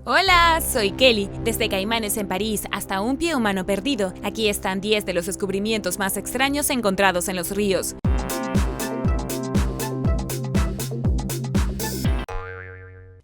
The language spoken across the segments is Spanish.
Hola, soy Kelly. Desde caimanes en París hasta un pie humano perdido, aquí están 10 de los descubrimientos más extraños encontrados en los ríos.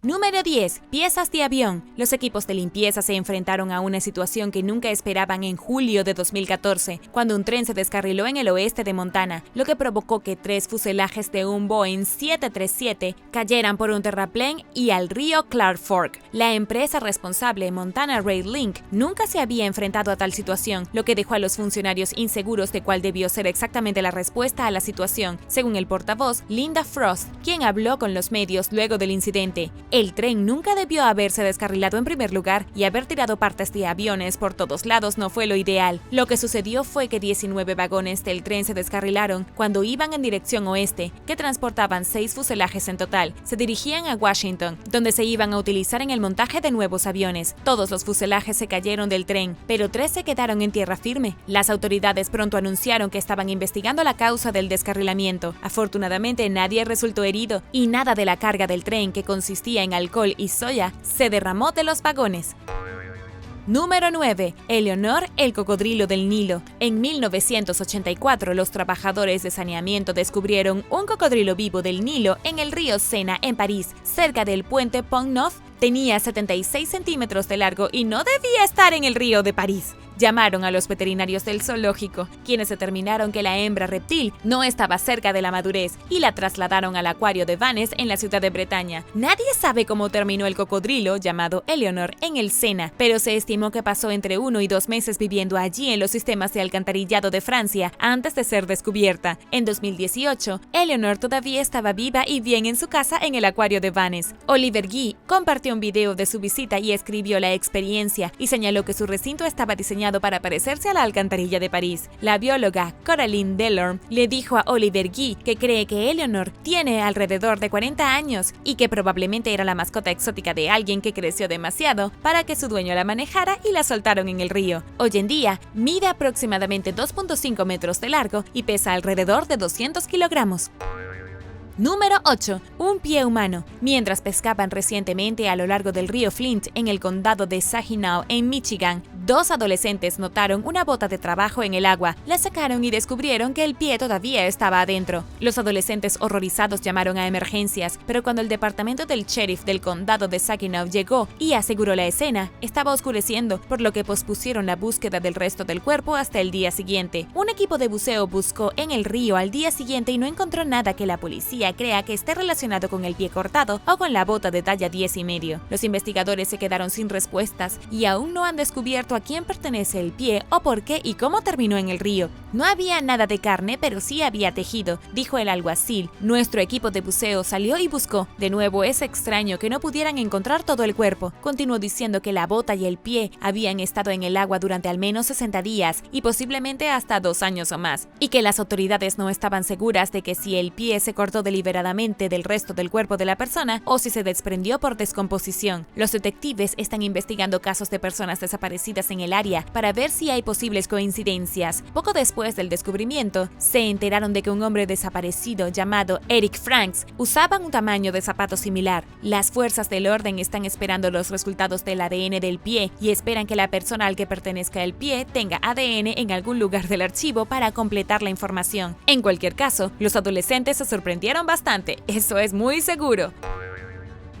Número 10. Piezas de avión. Los equipos de limpieza se enfrentaron a una situación que nunca esperaban en julio de 2014, cuando un tren se descarriló en el oeste de Montana, lo que provocó que 3 fuselajes de un Boeing 737 cayeran por un terraplén y al río Clark Fork. La empresa responsable, Montana Rail Link, nunca se había enfrentado a tal situación, lo que dejó a los funcionarios inseguros de cuál debió ser exactamente la respuesta a la situación, según el portavoz Linda Frost, quien habló con los medios luego del incidente. El tren nunca debió haberse descarrilado en primer lugar y haber tirado partes de aviones por todos lados no fue lo ideal. Lo que sucedió fue que 19 vagones del tren se descarrilaron cuando iban en dirección oeste, que transportaban 6 fuselajes en total. Se dirigían a Washington, donde se iban a utilizar en el montaje de nuevos aviones. Todos los fuselajes se cayeron del tren, pero 3 se quedaron en tierra firme. Las autoridades pronto anunciaron que estaban investigando la causa del descarrilamiento. Afortunadamente nadie resultó herido y nada de la carga del tren, que consistía en alcohol y soya, se derramó de los vagones. Número 9. Eleonor, el cocodrilo del Nilo. En 1984, los trabajadores de saneamiento descubrieron un cocodrilo vivo del Nilo en el río Sena, en París, cerca del puente Pont Neuf. Tenía 76 centímetros de largo y no debía estar en el río de París. Llamaron a los veterinarios del zoológico, quienes determinaron que la hembra reptil no estaba cerca de la madurez y la trasladaron al acuario de Vannes en la ciudad de Bretaña. Nadie sabe cómo terminó el cocodrilo, llamado Eleonor, en el Sena, pero se estimó que pasó entre 1 y 2 meses viviendo allí en los sistemas de alcantarillado de Francia antes de ser descubierta. En 2018, Eleonor todavía estaba viva y bien en su casa en el acuario de Vannes. Oliver Guy compartió un video de su visita y escribió la experiencia y señaló que su recinto estaba diseñado para parecerse a la alcantarilla de París. La bióloga Coraline Delorme le dijo a Oliver Guy que cree que Eleonor tiene alrededor de 40 años y que probablemente era la mascota exótica de alguien que creció demasiado para que su dueño la manejara y la soltaron en el río. Hoy en día, mide aproximadamente 2.5 metros de largo y pesa alrededor de 200 kilogramos. Número 8. Un pie humano. Mientras pescaban recientemente a lo largo del río Flint en el condado de Saginaw, en Michigan, 2 adolescentes notaron una bota de trabajo en el agua, la sacaron y descubrieron que el pie todavía estaba adentro. Los adolescentes horrorizados llamaron a emergencias, pero cuando el departamento del sheriff del condado de Saginaw llegó y aseguró la escena, estaba oscureciendo, por lo que pospusieron la búsqueda del resto del cuerpo hasta el día siguiente. Un equipo de buceo buscó en el río al día siguiente y no encontró nada que la policía crea que esté relacionado con el pie cortado o con la bota de talla 10,5. Los investigadores se quedaron sin respuestas y aún no han descubierto a quién pertenece el pie o por qué y cómo terminó en el río. No había nada de carne, pero sí había tejido, dijo el alguacil. Nuestro equipo de buceo salió y buscó. De nuevo, es extraño que no pudieran encontrar todo el cuerpo. Continuó diciendo que la bota y el pie habían estado en el agua durante al menos 60 días y posiblemente hasta 2 años o más, y que las autoridades no estaban seguras de que si el pie se cortó deliberadamente del resto del cuerpo de la persona o si se desprendió por descomposición. Los detectives están investigando casos de personas desaparecidas en el área para ver si hay posibles coincidencias. Poco después del descubrimiento, se enteraron de que un hombre desaparecido llamado Eric Franks usaba un tamaño de zapato similar. Las fuerzas del orden están esperando los resultados del ADN del pie y esperan que la persona al que pertenezca el pie tenga ADN en algún lugar del archivo para completar la información. En cualquier caso, los adolescentes se sorprendieron bastante, eso es muy seguro.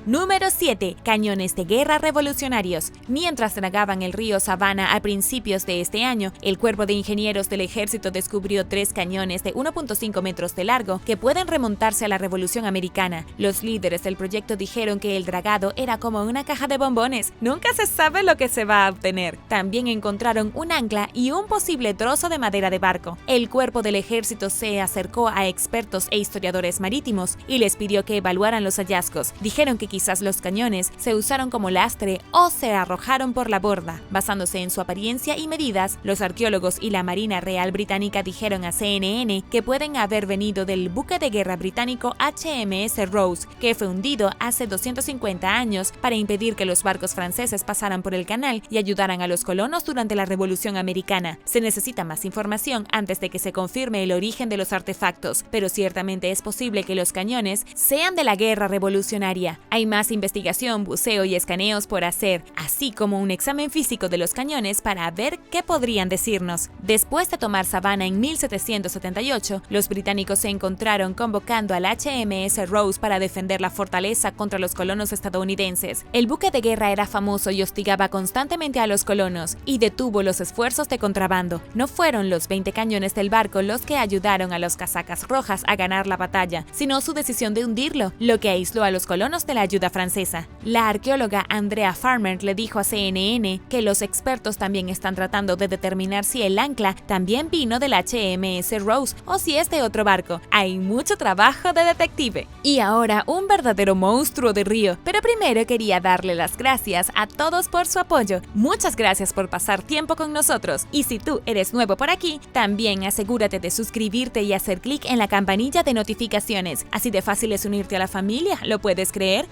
Número 7. Cañones de guerra revolucionarios. Mientras dragaban el río Savannah a principios de este año, el cuerpo de ingenieros del ejército descubrió 3 cañones de 1.5 metros de largo que pueden remontarse a la Revolución Americana. Los líderes del proyecto dijeron que el dragado era como una caja de bombones. Nunca se sabe lo que se va a obtener. También encontraron un ancla y un posible trozo de madera de barco. El cuerpo del ejército se acercó a expertos e historiadores marítimos y les pidió que evaluaran los hallazgos. Dijeron que quizás los cañones se usaron como lastre o se arrojaron por la borda. Basándose en su apariencia y medidas, los arqueólogos y la Marina Real Británica dijeron a CNN que pueden haber venido del buque de guerra británico HMS Rose, que fue hundido hace 250 años para impedir que los barcos franceses pasaran por el canal y ayudaran a los colonos durante la Revolución Americana. Se necesita más información antes de que se confirme el origen de los artefactos, pero ciertamente es posible que los cañones sean de la guerra revolucionaria. Hay Hay más investigación, buceo y escaneos por hacer, así como un examen físico de los cañones para ver qué podrían decirnos. Después de tomar Savannah en 1778, los británicos se encontraron convocando al HMS Rose para defender la fortaleza contra los colonos estadounidenses. El buque de guerra era famoso y hostigaba constantemente a los colonos, y detuvo los esfuerzos de contrabando. No fueron los 20 cañones del barco los que ayudaron a los casacas rojas a ganar la batalla, sino su decisión de hundirlo, lo que aisló a los colonos de la ayuda francesa. La arqueóloga Andrea Farmer le dijo a CNN que los expertos también están tratando de determinar si el ancla también vino del HMS Rose o si es de otro barco. Hay mucho trabajo de detective. Y ahora un verdadero monstruo de río. Pero primero quería darle las gracias a todos por su apoyo. Muchas gracias por pasar tiempo con nosotros. Y si tú eres nuevo por aquí, también asegúrate de suscribirte y hacer clic en la campanilla de notificaciones. Así de fácil es unirte a la familia, ¿lo puedes creer?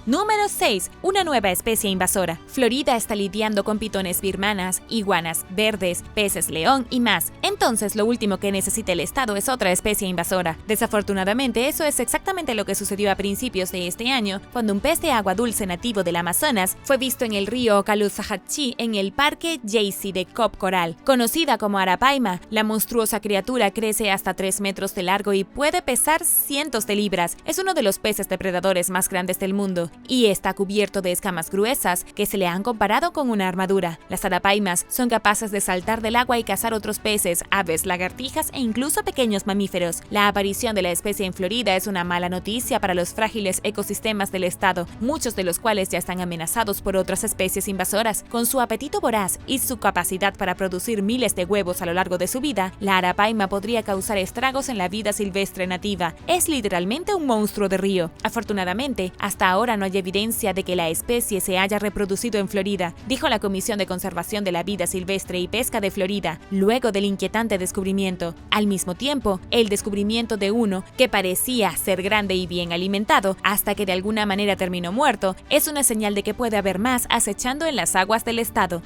Número 6. Una nueva especie invasora. Florida está lidiando con pitones birmanas, iguanas verdes, peces león y más. Entonces, lo último que necesita el estado es otra especie invasora. Desafortunadamente, eso es exactamente lo que sucedió a principios de este año, cuando un pez de agua dulce nativo del Amazonas fue visto en el río Caloosahatchee en el parque Jaycee de Cop Coral. Conocida como arapaima, la monstruosa criatura crece hasta 3 metros de largo y puede pesar cientos de libras. Es uno de los peces depredadores más grandes del mundo y está cubierto de escamas gruesas que se le han comparado con una armadura. Las arapaimas son capaces de saltar del agua y cazar otros peces, aves, lagartijas e incluso pequeños mamíferos. La aparición de la especie en Florida es una mala noticia para los frágiles ecosistemas del estado, muchos de los cuales ya están amenazados por otras especies invasoras. Con su apetito voraz y su capacidad para producir miles de huevos a lo largo de su vida, la arapaima podría causar estragos en la vida silvestre nativa. Es literalmente un monstruo de río. Afortunadamente, hasta ahora no hay evidencia de que la especie se haya reproducido en Florida, dijo la Comisión de Conservación de la Vida Silvestre y Pesca de Florida, luego del inquietante descubrimiento. Al mismo tiempo, el descubrimiento de uno que parecía ser grande y bien alimentado, hasta que de alguna manera terminó muerto, es una señal de que puede haber más acechando en las aguas del estado.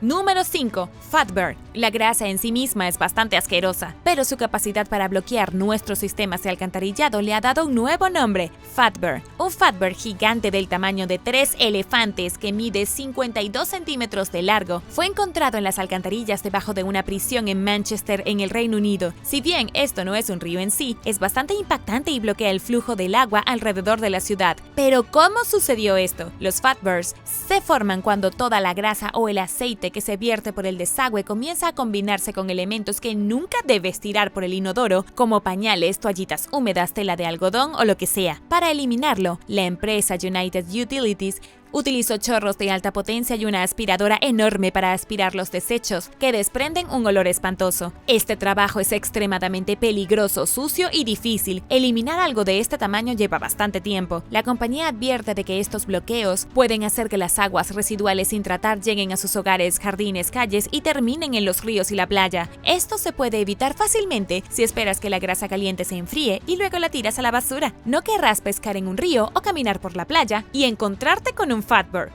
Número 5. Fatbird. La grasa en sí misma es bastante asquerosa, pero su capacidad para bloquear nuestros sistemas de alcantarillado le ha dado un nuevo nombre, Fatbird. Un Fatbird gigante del tamaño de 3 elefantes que mide 52 centímetros de largo fue encontrado en las alcantarillas debajo de una prisión en Manchester, en el Reino Unido. Si bien esto no es un río en sí, es bastante impactante y bloquea el flujo del agua alrededor de la ciudad. Pero ¿cómo sucedió esto? Los Fatbirds se forman cuando toda la grasa o el aceite que se vierte por el desagüe comienza a combinarse con elementos que nunca debes tirar por el inodoro, como pañales, toallitas húmedas, tela de algodón o lo que sea. Para eliminarlo, la empresa United Utilities utilizó chorros de alta potencia y una aspiradora enorme para aspirar los desechos, que desprenden un olor espantoso. Este trabajo es extremadamente peligroso, sucio y difícil. Eliminar algo de este tamaño lleva bastante tiempo. La compañía advierte de que estos bloqueos pueden hacer que las aguas residuales sin tratar lleguen a sus hogares, jardines, calles y terminen en los ríos y la playa. Esto se puede evitar fácilmente si esperas que la grasa caliente se enfríe y luego la tiras a la basura. No querrás pescar en un río o caminar por la playa y encontrarte con un Fatbird.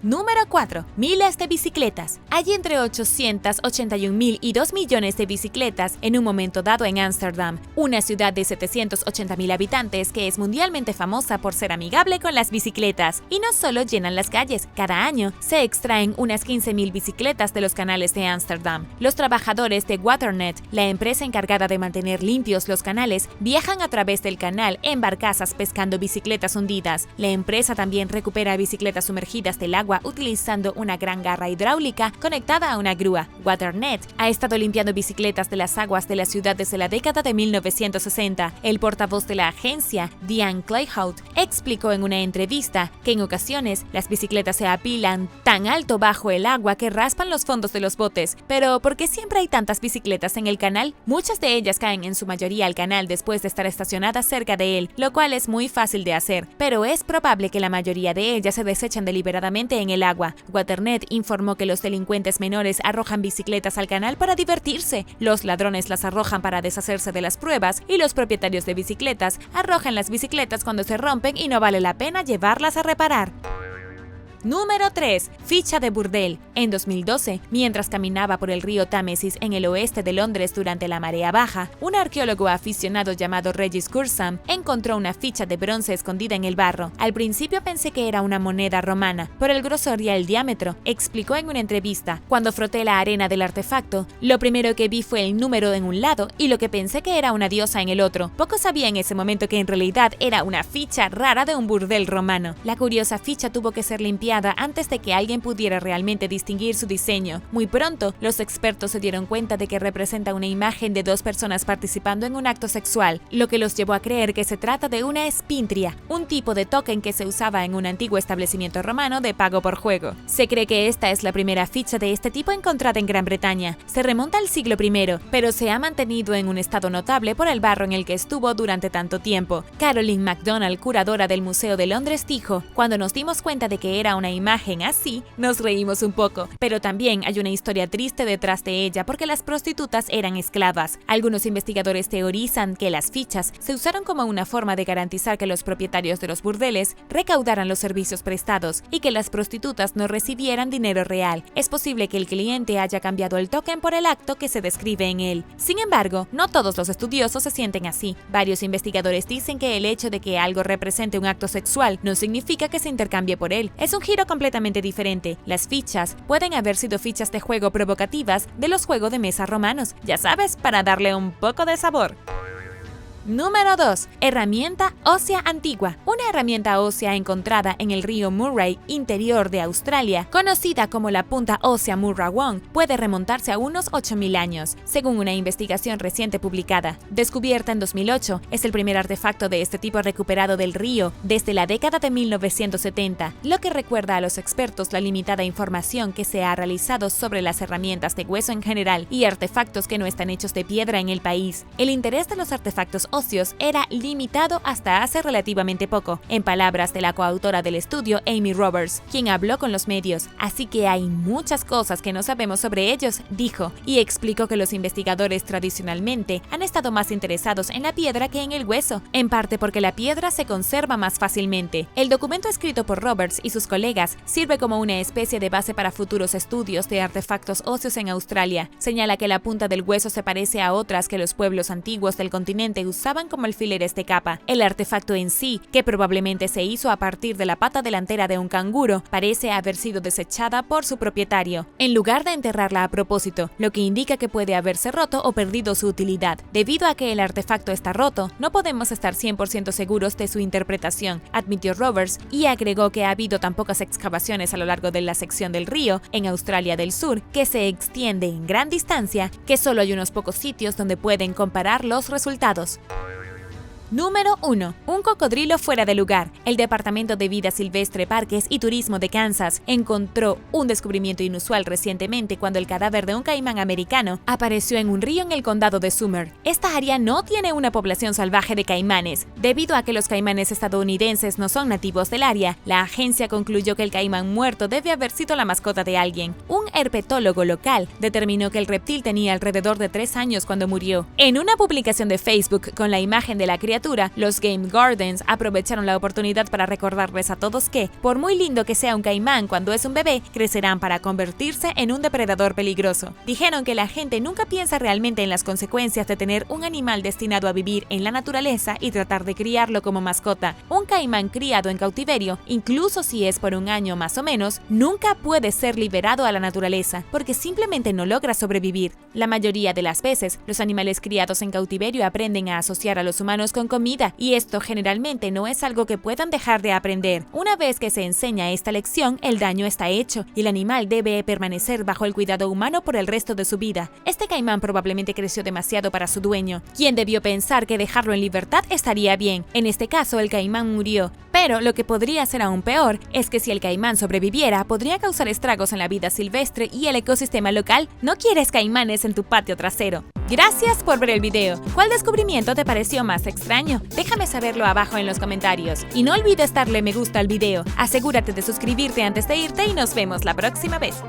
Número 4. Miles de bicicletas. Hay entre 881.000 y 2 millones de bicicletas en un momento dado en Ámsterdam, una ciudad de 780.000 habitantes que es mundialmente famosa por ser amigable con las bicicletas. Y no solo llenan las calles, cada año se extraen unas 15.000 bicicletas de los canales de Ámsterdam. Los trabajadores de Waternet, la empresa encargada de mantener limpios los canales, viajan a través del canal en barcazas pescando bicicletas hundidas. La empresa también recupera bicicletas sumergidas del agua utilizando una gran garra hidráulica conectada a una grúa. Waternet ha estado limpiando bicicletas de las aguas de la ciudad desde la década de 1960. El portavoz de la agencia, Diane Clayhout, explicó en una entrevista que en ocasiones las bicicletas se apilan tan alto bajo el agua que raspan los fondos de los botes. Pero ¿por qué siempre hay tantas bicicletas en el canal? Muchas de ellas caen en su mayoría al canal después de estar estacionadas cerca de él, lo cual es muy fácil de hacer, pero es probable que la mayoría de ellas se desechan deliberadamente en el agua. Waternet informó que los delincuentes menores arrojan bicicletas al canal para divertirse, los ladrones las arrojan para deshacerse de las pruebas y los propietarios de bicicletas arrojan las bicicletas cuando se rompen y no vale la pena llevarlas a reparar. Número 3. Ficha de burdel. En 2012, mientras caminaba por el río Támesis en el oeste de Londres durante la marea baja, un arqueólogo aficionado llamado Regis Curzon encontró una ficha de bronce escondida en el barro. Al principio pensé que era una moneda romana, por el grosor y el diámetro, explicó en una entrevista. Cuando froté la arena del artefacto, lo primero que vi fue el número en un lado y lo que pensé que era una diosa en el otro. Poco sabía en ese momento que en realidad era una ficha rara de un burdel romano. La curiosa ficha tuvo que ser limpiada antes de que alguien pudiera realmente distinguir su diseño. Muy pronto, los expertos se dieron cuenta de que representa una imagen de dos personas participando en un acto sexual, lo que los llevó a creer que se trata de una espintria, un tipo de token que se usaba en un antiguo establecimiento romano de pago por juego. Se cree que esta es la primera ficha de este tipo encontrada en Gran Bretaña. Se remonta al siglo I, pero se ha mantenido en un estado notable por el barro en el que estuvo durante tanto tiempo. Caroline MacDonald, curadora del Museo de Londres, dijo: "Cuando nos dimos cuenta de que era una imagen así, nos reímos un poco, pero también hay una historia triste detrás de ella porque las prostitutas eran esclavas". Algunos investigadores teorizan que las fichas se usaron como una forma de garantizar que los propietarios de los burdeles recaudaran los servicios prestados y que las prostitutas no recibieran dinero real. Es posible que el cliente haya cambiado el token por el acto que se describe en él. Sin embargo, no todos los estudiosos se sienten así. Varios investigadores dicen que el hecho de que algo represente un acto sexual no significa que se intercambie por él. Es un giro completamente diferente. Las fichas pueden haber sido fichas de juego provocativas de los juegos de mesa romanos, ya sabes, para darle un poco de sabor. Número 2. Herramienta ósea antigua. Una herramienta ósea encontrada en el río Murray, interior de Australia, conocida como la punta ósea Murrawong, puede remontarse a unos 8.000 años, según una investigación reciente publicada. Descubierta en 2008, es el primer artefacto de este tipo recuperado del río desde la década de 1970, lo que recuerda a los expertos la limitada información que se ha realizado sobre las herramientas de hueso en general y artefactos que no están hechos de piedra en el país. El interés de los artefactos óseos era limitado hasta hace relativamente poco, en palabras de la coautora del estudio, Amy Roberts, quien habló con los medios. "Así que hay muchas cosas que no sabemos sobre ellos", dijo, y explicó que los investigadores tradicionalmente han estado más interesados en la piedra que en el hueso, en parte porque la piedra se conserva más fácilmente. El documento escrito por Roberts y sus colegas sirve como una especie de base para futuros estudios de artefactos óseos en Australia. Señala que la punta del hueso se parece a otras que los pueblos antiguos del continente usaban como alfileres de capa. El artefacto en sí, que probablemente se hizo a partir de la pata delantera de un canguro, parece haber sido desechada por su propietario, en lugar de enterrarla a propósito, lo que indica que puede haberse roto o perdido su utilidad. Debido a que el artefacto está roto, no podemos estar 100% seguros de su interpretación, admitió Roberts, y agregó que ha habido tan pocas excavaciones a lo largo de la sección del río, en Australia del Sur, que se extiende en gran distancia, que solo hay unos pocos sitios donde pueden comparar los resultados. Número 1. Un cocodrilo fuera de lugar. El Departamento de Vida Silvestre, Parques y Turismo de Kansas encontró un descubrimiento inusual recientemente cuando el cadáver de un caimán americano apareció en un río en el condado de Sumner. Esta área no tiene una población salvaje de caimanes. Debido a que los caimanes estadounidenses no son nativos del área, la agencia concluyó que el caimán muerto debe haber sido la mascota de alguien. Un herpetólogo local determinó que el reptil tenía alrededor de 3 años cuando murió. En una publicación de Facebook con la imagen de la criatura, los Game Gardens aprovecharon la oportunidad para recordarles a todos que, por muy lindo que sea un caimán cuando es un bebé, crecerán para convertirse en un depredador peligroso. Dijeron que la gente nunca piensa realmente en las consecuencias de tener un animal destinado a vivir en la naturaleza y tratar de criarlo como mascota. Un caimán criado en cautiverio, incluso si es por un año más o menos, nunca puede ser liberado a la naturaleza, porque simplemente no logra sobrevivir. La mayoría de las veces, los animales criados en cautiverio aprenden a asociar a los humanos con comida, y esto generalmente no es algo que puedan dejar de aprender. Una vez que se enseña esta lección, el daño está hecho, y el animal debe permanecer bajo el cuidado humano por el resto de su vida. Este caimán probablemente creció demasiado para su dueño, quien debió pensar que dejarlo en libertad estaría bien. En este caso, el caimán murió, pero lo que podría ser aún peor es que si el caimán sobreviviera, podría causar estragos en la vida silvestre y el ecosistema local. No quieres caimanes en tu patio trasero. Gracias por ver el video. ¿Cuál descubrimiento te pareció más extraño? Déjame saberlo abajo en los comentarios. Y no olvides darle me gusta al video. Asegúrate de suscribirte antes de irte y nos vemos la próxima vez.